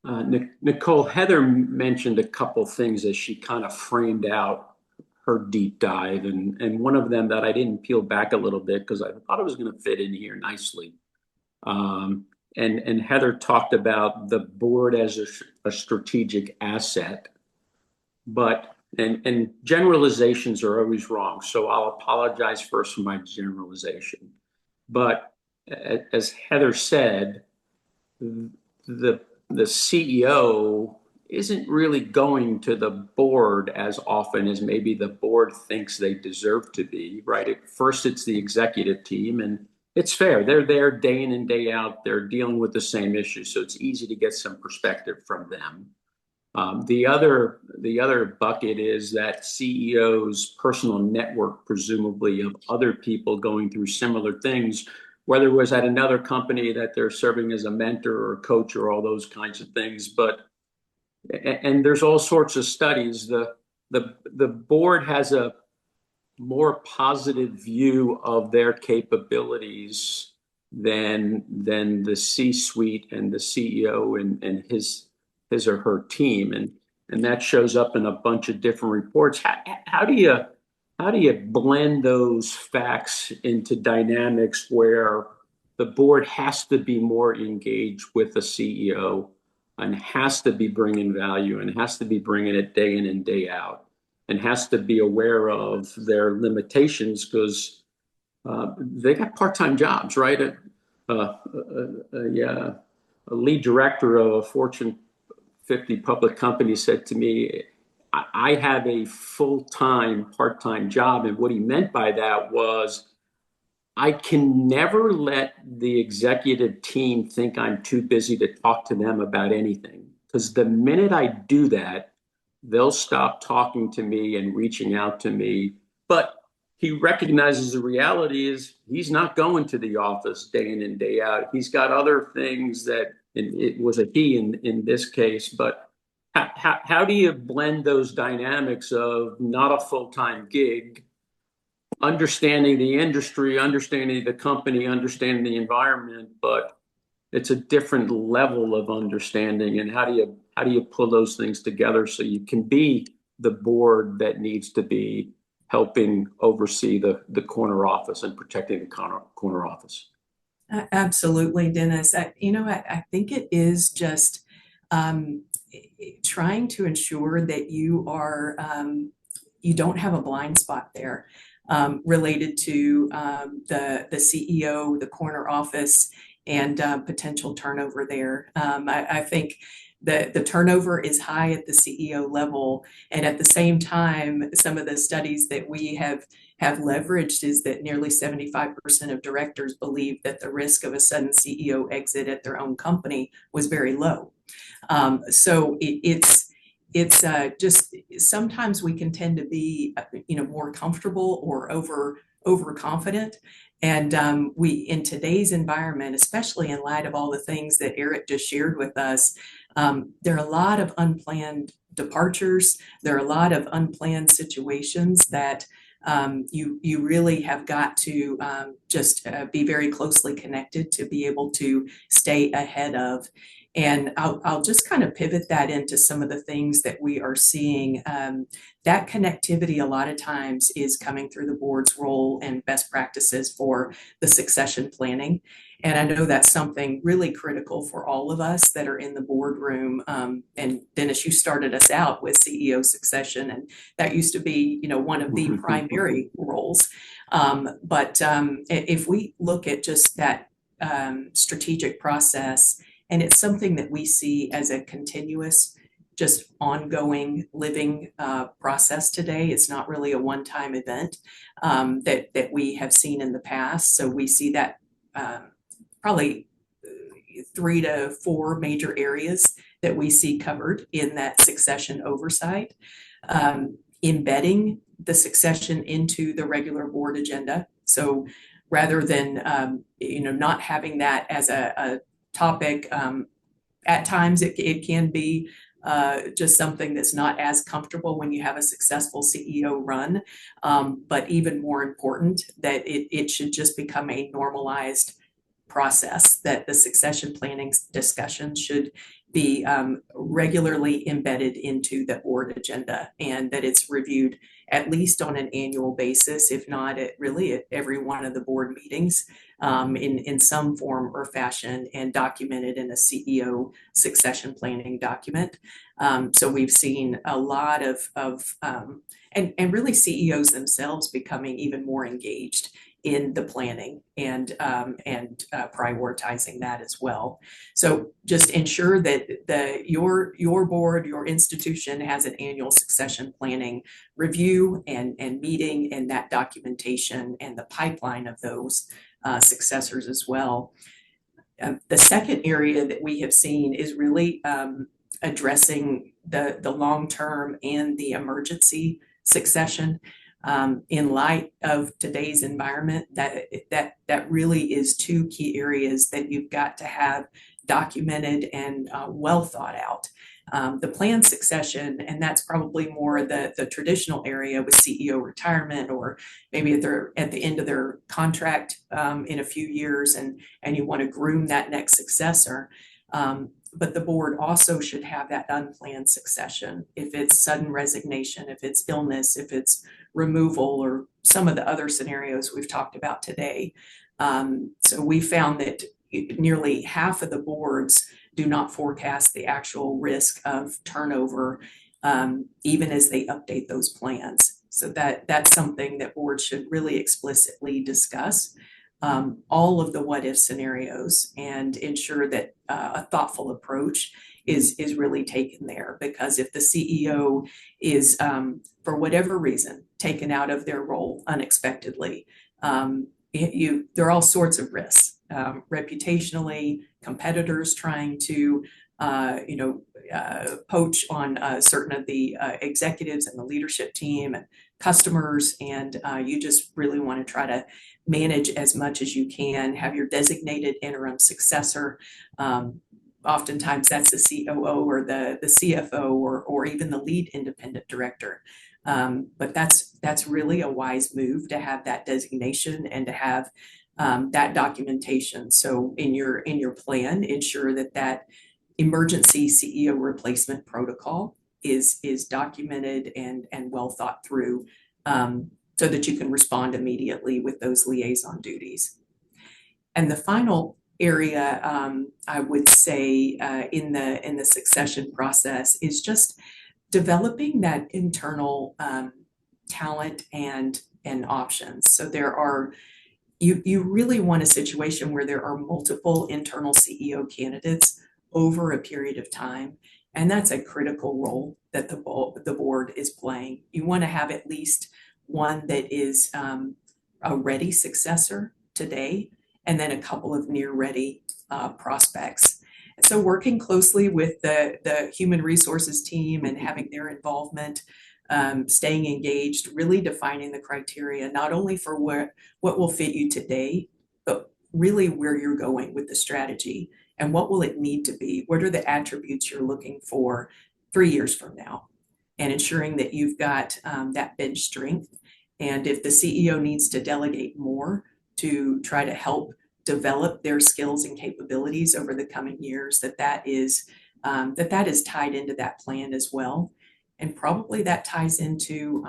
Nichole, Heather mentioned a couple things as she kind of framed out her deep dive, and one of them that I didn't peel back a little bit because I thought it was going to fit in here nicely. Um, and Heather talked about the board as a strategic asset, but and generalizations are always wrong. So I'll apologize first for my generalization. But as Heather said, the the CEO isn't really going to the board as often as maybe the board thinks they deserve to be, right? At first, it's the executive team, and it's fair. They're there day in and day out. They're dealing with the same issues, so it's easy to get some perspective from them. The other bucket is that CEO's personal network, presumably of other people going through similar things, whether it was at another company that they're serving as a mentor or a coach or all those kinds of things. But and there's all sorts of studies. The board has a more positive view of their capabilities than the C-suite and the CEO and his or her team, and that shows up in a bunch of different reports. How do you blend those facts into dynamics where the board has to be more engaged with the CEO and has to be bringing value and has to be bringing it day in and day out and has to be aware of their limitations because they got part-time jobs, right? Yeah, a lead director of a Fortune 50 public company said to me, I have a full-time, part-time job. And what he meant by that was, I can never let the executive team think I'm too busy to talk to them about anything. Because the minute I do that, they'll stop talking to me and reaching out to me. But he recognizes the reality is he's not going to the office day in and day out. He's got other things that, and it was a he in this case, but how do you blend those dynamics of not a full-time gig, understanding the industry, understanding the company, understanding the environment, but it's a different level of understanding. And how do you pull those things together so you can be the board that needs to be helping oversee the corner office and protecting the corner office? Absolutely, Dennis. I think it is just um, trying to ensure that you don't have a blind spot there related to the CEO, the corner office, and potential turnover there. I think the turnover is high at the CEO level, and at the same time, some of the studies that we have leveraged is that nearly 75% of directors believe that the risk of a sudden CEO exit at their own company was very low. So it's just sometimes we can tend to be more comfortable or overconfident, and we in today's environment, especially in light of all the things that Eric just shared with us, there are a lot of unplanned departures. There are a lot of unplanned situations that you really have got to just be very closely connected to be able to stay ahead of. And I'll just kind of pivot that into some of the things that we are seeing. That connectivity a lot of times is coming through the board's role and best practices for the succession planning. And I know that's something really critical for all of us that are in the boardroom. And Dennis, you started us out with CEO succession, and that used to be, one of the primary roles. But if we look at just that strategic process, and it's something that we see as a continuous, just ongoing living process today. It's not really a one-time event that we have seen in the past. So we see that probably 3 to 4 major areas that we see covered in that succession oversight. Embedding the succession into the regular board agenda. So rather than not having that as a topic, at times it can be just something that's not as comfortable when you have a successful CEO run, but even more important that it should just become a normalized process, that the succession planning discussion should be regularly embedded into the board agenda, and that it's reviewed at least on an annual basis, if not at every one of the board meetings, in some form or fashion, and documented in a CEO succession planning document. So we've seen a lot and really CEOs themselves becoming even more engaged in the planning and prioritizing that as well. So just ensure that your board, your institution has an annual succession planning review and meeting, and that documentation and the pipeline of those successors as well. The second area that we have seen is really addressing the long-term and the emergency succession. In light of today's environment, that really is two key areas that you've got to have documented and well thought out. The planned succession, and that's probably more the traditional area with CEO retirement, or maybe at the end of their contract in a few years, and you want to groom that next successor. But the board also should have that unplanned succession. If it's sudden resignation, if it's illness, if it's removal, or some of the other scenarios we've talked about today. So we found that nearly half of the boards do not forecast the actual risk of turnover, even as they update those plans. So that's something that boards should really explicitly discuss. All of the what if scenarios, and ensure that a thoughtful approach is really taken there. Because if the CEO is, for whatever reason, taken out of their role unexpectedly, there are all sorts of risks, reputationally, competitors trying to poach on certain of the executives and the leadership team, and customers, and you just really want to try to manage as much as you can. Have your designated interim successor. Oftentimes that's the COO or the CFO, or even the lead independent director. But that's really a wise move to have that designation and to have that documentation. So in your plan, ensure that emergency CEO replacement protocol is documented and well thought through, so that you can respond immediately with those liaison duties. And the final area, I would say, in the succession process, is just developing that internal talent and options. So you really want a situation where there are multiple internal CEO candidates over a period of time, and that's a critical role that the board is playing. You want to have at least one that is a ready successor today, and then a couple of near ready prospects. And so working closely with the human resources team and having their involvement, staying engaged, really defining the criteria, not only for what will fit you today, but really where you're going with the strategy, and what will it need to be? What are the attributes you're looking for 3 years from now? And ensuring that you've got that bench strength. And if the CEO needs to delegate more to try to help develop their skills and capabilities over the coming years, that is tied into that plan as well. And probably that ties into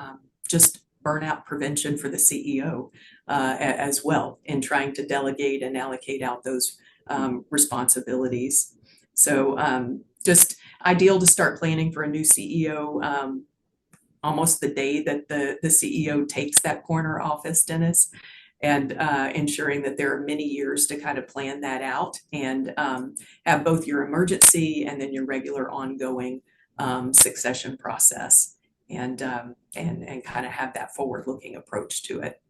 just burnout prevention for the CEO as well, in trying to delegate and allocate out those responsibilities. So just ideal to start planning for a new CEO almost the day that the CEO takes that corner office, Dennis, and ensuring that there are many years to kind of plan that out, and have both your emergency and then your regular ongoing succession process, and kind of have that forward-looking approach to it.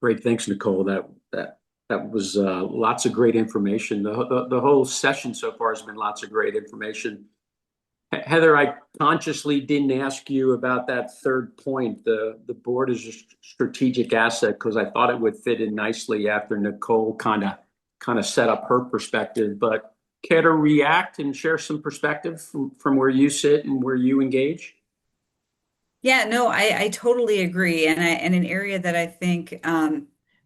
Great, thanks, Nichole. That was lots of great information. The whole session so far has been lots of great information. Heather, I consciously didn't ask you about that third point. The board is a strategic asset, because I thought it would fit in nicely after Nichole kind of set up her perspective. But care to react and share some perspective from where you sit and where you engage? Yeah, no, I totally agree. And an area that I think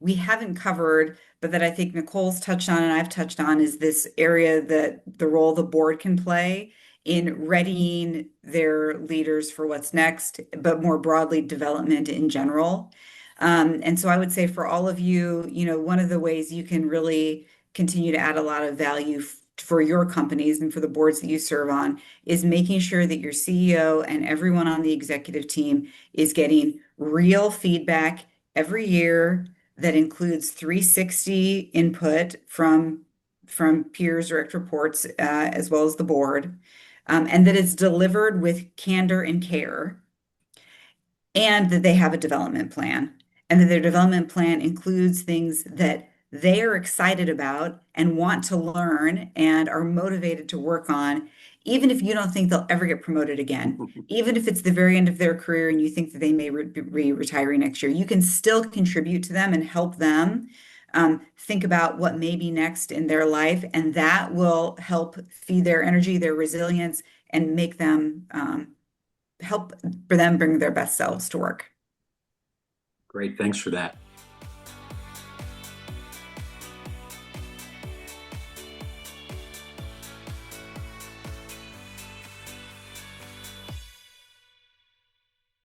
we haven't covered, but that I think Nicole's touched on and I've touched on is this area that the role the board can play in readying their leaders for what's next, but more broadly, development in general. And so I would say for all of you, one of the ways you can really continue to add a lot of value for your companies and for the boards that you serve on is making sure that your CEO and everyone on the executive team is getting real feedback every year that includes 360 input from peers, direct reports, as well as the board, and that it's delivered with candor and care, and that they have a development plan, and that their development plan includes things that they are excited about and want to learn and are motivated to work on, even if you don't think they'll ever get promoted again, even if it's the very end of their career and you think that they may be retiring next year, you can still contribute to them and help them think about what may be next in their life, and that will help feed their energy, their resilience, and make them help for them bring their best selves to work. Great, thanks for that.